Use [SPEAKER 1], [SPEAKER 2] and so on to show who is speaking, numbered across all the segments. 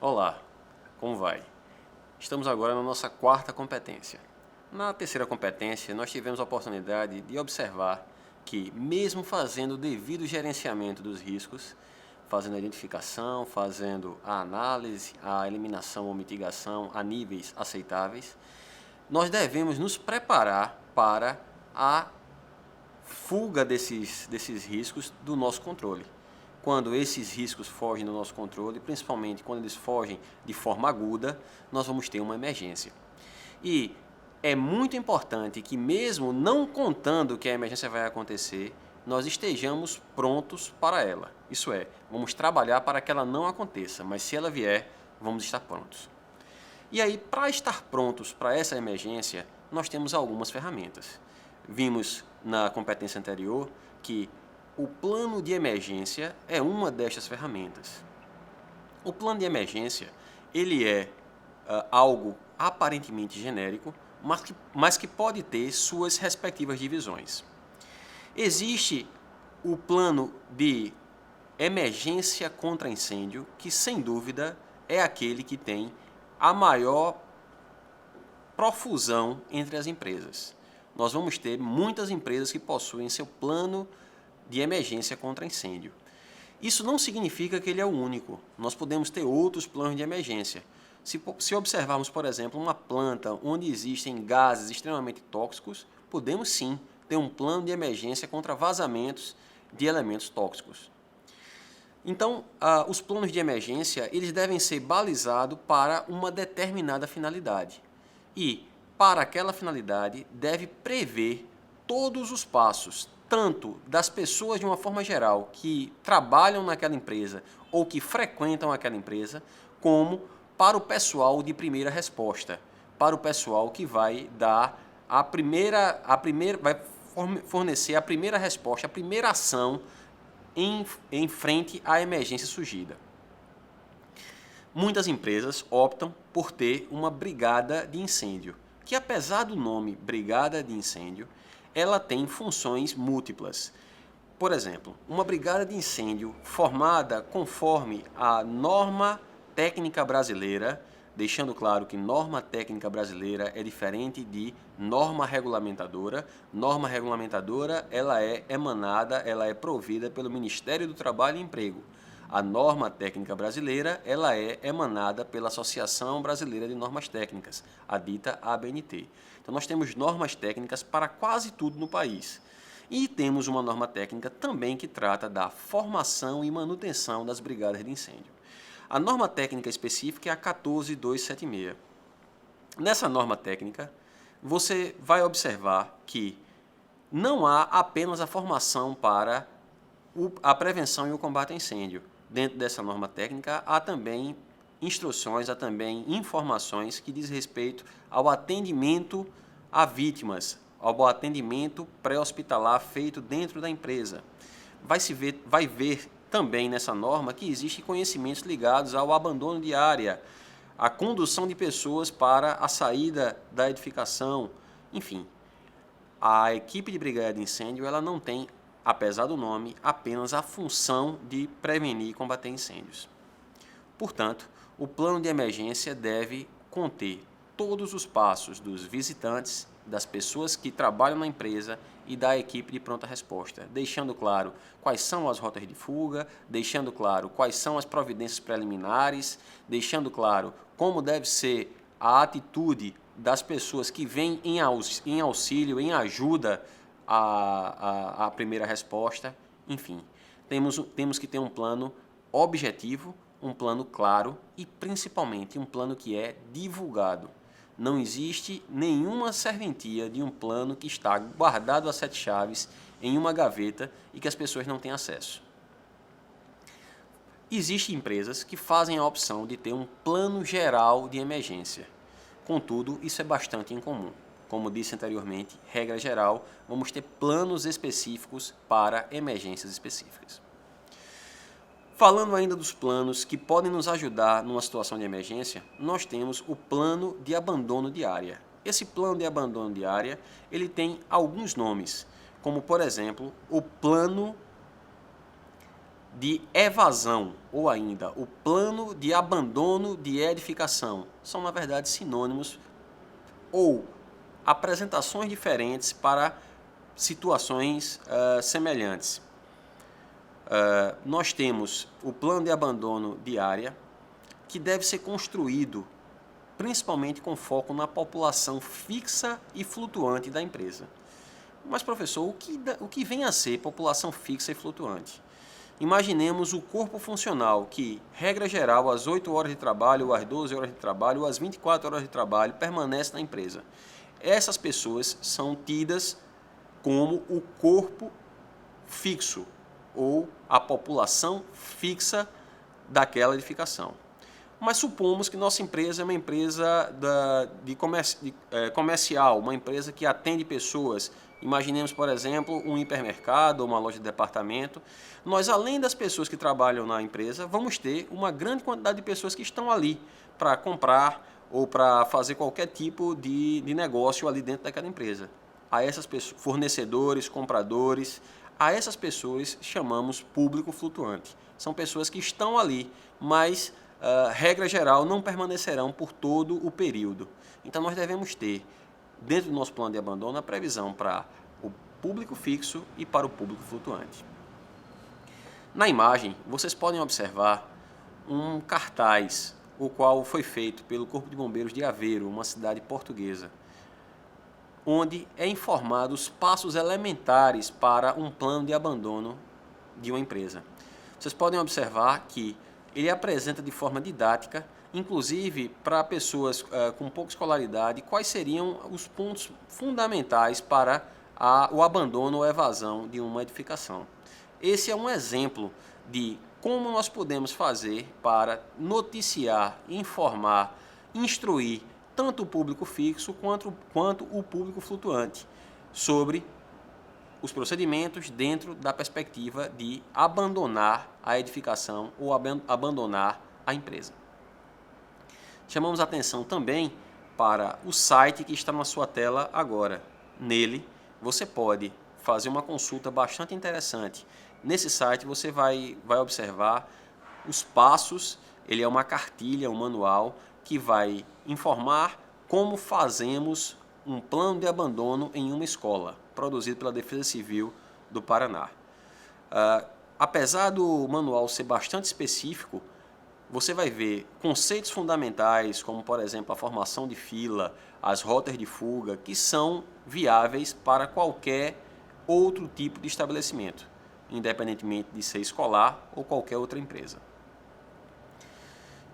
[SPEAKER 1] Olá, como vai? Estamos agora na nossa quarta competência. Na terceira competência, nós tivemos a oportunidade de observar que, mesmo fazendo o devido gerenciamento dos riscos, fazendo a identificação, fazendo a análise, a eliminação ou mitigação a níveis aceitáveis, nós devemos nos preparar para a fuga desses riscos do nosso controle. Quando esses riscos fogem do nosso controle, principalmente quando eles fogem de forma aguda, nós vamos ter uma emergência. E é muito importante que, mesmo não contando que a emergência vai acontecer, nós estejamos prontos para ela. Isso é, vamos trabalhar para que ela não aconteça, mas se ela vier, vamos estar prontos. E aí, para estar prontos para essa emergência, nós temos algumas ferramentas. Vimos na competência anterior que o plano de emergência é uma destas ferramentas. O plano de emergência, ele é algo aparentemente genérico, mas que pode ter suas respectivas divisões. Existe o plano de emergência contra incêndio, que sem dúvida é aquele que tem a maior profusão entre as empresas. Nós vamos ter muitas empresas que possuem seu plano de emergência contra incêndio. Isso não significa que ele é o único. Nós podemos ter outros planos de emergência. Se observarmos, por exemplo, uma planta onde existem gases extremamente tóxicos, podemos sim ter um plano de emergência contra vazamentos de elementos tóxicos. Então, os planos de emergência eles devem ser balizados para uma determinada finalidade. E, para aquela finalidade, deve prever todos os passos, tanto das pessoas de uma forma geral que trabalham naquela empresa ou que frequentam aquela empresa, como para o pessoal de primeira resposta, para o pessoal que vai dar vai fornecer a primeira resposta, a primeira ação em frente à emergência surgida. Muitas empresas optam por ter uma brigada de incêndio, que apesar do nome brigada de incêndio, ela tem funções múltiplas. Por exemplo, uma brigada de incêndio formada conforme a norma técnica brasileira, deixando claro que norma técnica brasileira é diferente de norma regulamentadora. Norma regulamentadora, ela é emanada, ela é provida pelo Ministério do Trabalho e Emprego. A norma técnica brasileira, ela é emanada pela Associação Brasileira de Normas Técnicas, a dita ABNT. Então nós temos normas técnicas para quase tudo no país. E temos uma norma técnica também que trata da formação e manutenção das brigadas de incêndio. A norma técnica específica é a 14276. Nessa norma técnica, você vai observar que não há apenas a formação para a prevenção e o combate a incêndio. Dentro dessa norma técnica, há também instruções, há também informações que diz respeito ao atendimento a vítimas, ao atendimento pré-hospitalar feito dentro da empresa. Vai ver também nessa norma que existem conhecimentos ligados ao abandono de área, à condução de pessoas para a saída da edificação, enfim. A equipe de brigada de incêndio ela não tem, apesar do nome, apenas a função de prevenir e combater incêndios. Portanto, o plano de emergência deve conter todos os passos dos visitantes, das pessoas que trabalham na empresa e da equipe de pronta resposta, deixando claro quais são as rotas de fuga, deixando claro quais são as providências preliminares, deixando claro como deve ser a atitude das pessoas que vêm em auxílio, em ajuda à primeira resposta, enfim. Temos que ter um plano objetivo, um plano claro e, principalmente, um plano que é divulgado. Não existe nenhuma serventia de um plano que está guardado a 7 chaves em uma gaveta e que as pessoas não têm acesso. Existem empresas que fazem a opção de ter um plano geral de emergência. Contudo, isso é bastante incomum. Como disse anteriormente, regra geral, vamos ter planos específicos para emergências específicas. Falando ainda dos planos que podem nos ajudar numa situação de emergência, nós temos o plano de abandono de área. Esse plano de abandono de área, ele tem alguns nomes, como por exemplo, o plano de evasão, ou ainda o plano de abandono de edificação, são na verdade sinônimos ou apresentações diferentes para situações semelhantes. Nós temos o plano de abandono de área, que deve ser construído principalmente com foco na população fixa e flutuante da empresa. Mas, professor, o que vem a ser população fixa e flutuante? Imaginemos o corpo funcional que, regra geral, às 8 horas de trabalho, ou às 12 horas de trabalho, ou às 24 horas de trabalho, permanece na empresa. Essas pessoas são tidas como o corpo fixo, ou a população fixa daquela edificação. Mas supomos que nossa empresa é uma empresa comercial, uma empresa que atende pessoas. Imaginemos, por exemplo, um hipermercado ou uma loja de departamento. Nós, além das pessoas que trabalham na empresa, vamos ter uma grande quantidade de pessoas que estão ali para comprar ou para fazer qualquer tipo de negócio ali dentro daquela empresa. A essas pessoas, fornecedores, compradores, a essas pessoas chamamos público flutuante. São pessoas que estão ali, mas regra geral, não permanecerão por todo o período. Então, nós devemos ter, dentro do nosso plano de abandono, a previsão para o público fixo e para o público flutuante. Na imagem, vocês podem observar um cartaz, o qual foi feito pelo Corpo de Bombeiros de Aveiro, uma cidade portuguesa, onde é informado os passos elementares para um plano de abandono de uma empresa. Vocês podem observar que ele apresenta de forma didática, inclusive para pessoas com pouca escolaridade, quais seriam os pontos fundamentais para o abandono ou evasão de uma edificação. Esse é um exemplo de como nós podemos fazer para noticiar, informar, instruir tanto o público fixo quanto o público flutuante sobre os procedimentos dentro da perspectiva de abandonar a edificação ou abandonar a empresa. Chamamos a atenção também para o site que está na sua tela agora. Nele, você pode fazer uma consulta bastante interessante. Nesse site você vai observar os passos, ele é uma cartilha, um manual, que vai informar como fazemos um plano de abandono em uma escola, produzido pela Defesa Civil do Paraná. Apesar do manual ser bastante específico, você vai ver conceitos fundamentais, como, por exemplo, a formação de fila, as rotas de fuga, que são viáveis para qualquer outro tipo de estabelecimento, independentemente de ser escolar ou qualquer outra empresa.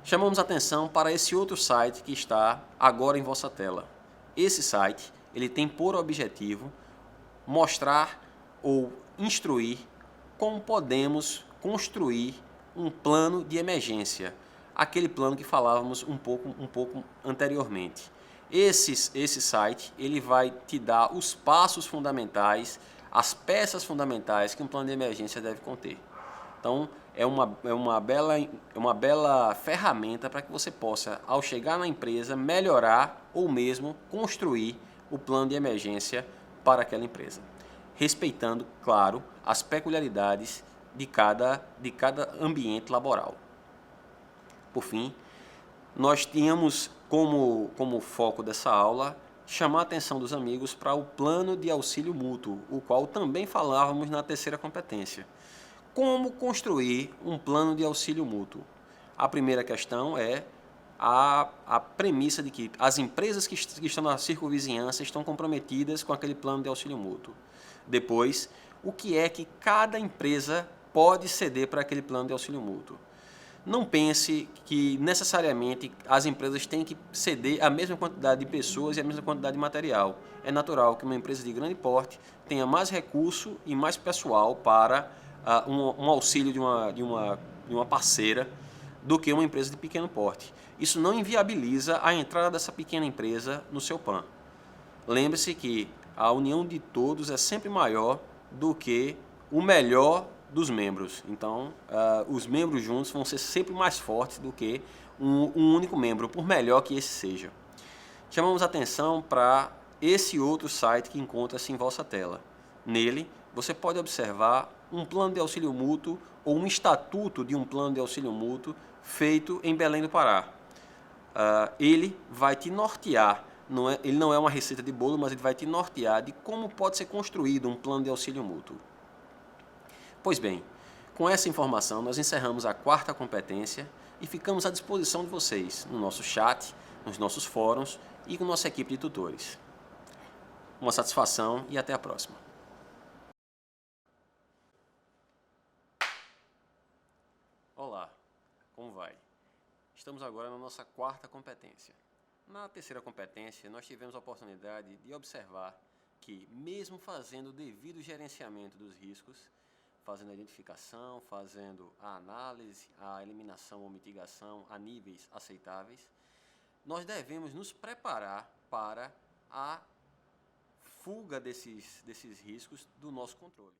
[SPEAKER 1] Chamamos atenção para esse outro site que está agora em vossa tela. Esse site, ele tem por objetivo mostrar ou instruir como podemos construir um plano de emergência, aquele plano que falávamos um pouco anteriormente. Esse site, ele vai te dar os passos fundamentais, as peças fundamentais que um plano de emergência deve conter. Então, é uma bela ferramenta para que você possa, ao chegar na empresa, melhorar ou mesmo construir o plano de emergência para aquela empresa, respeitando, claro, as peculiaridades de cada ambiente laboral. Por fim, nós tínhamos como foco dessa aula chamar a atenção dos amigos para o plano de auxílio mútuo, o qual também falávamos na terceira competência. Como construir um plano de auxílio mútuo? A primeira questão é a premissa de que as empresas que estão na circunvizinhança estão comprometidas com aquele plano de auxílio mútuo. Depois, o que é que cada empresa pode ceder para aquele plano de auxílio mútuo? Não pense que necessariamente as empresas têm que ceder a mesma quantidade de pessoas e a mesma quantidade de material. É natural que uma empresa de grande porte tenha mais recurso e mais pessoal para um auxílio de uma parceira do que uma empresa de pequeno porte. Isso não inviabiliza a entrada dessa pequena empresa no seu PAN. Lembre-se que a união de todos é sempre maior do que o melhor dos membros. Então, os membros juntos vão ser sempre mais fortes do que um único membro, por melhor que esse seja. Chamamos a atenção para esse outro site que encontra-se em vossa tela. Nele, você pode observar um plano de auxílio mútuo ou um estatuto de um plano de auxílio mútuo feito em Belém do Pará. Ele vai te nortear, ele não é uma receita de bolo, mas ele vai te nortear de como pode ser construído um plano de auxílio mútuo. Pois bem, com essa informação nós encerramos a quarta competência e ficamos à disposição de vocês no nosso chat, nos nossos fóruns e com nossa equipe de tutores. Uma satisfação e até a próxima. Olá, como vai? Estamos agora na nossa quarta competência. Na terceira competência, nós tivemos a oportunidade de observar que, mesmo fazendo o devido gerenciamento dos riscos, fazendo a identificação, fazendo a análise, a eliminação ou mitigação a níveis aceitáveis, nós devemos nos preparar para a fuga desses riscos do nosso controle.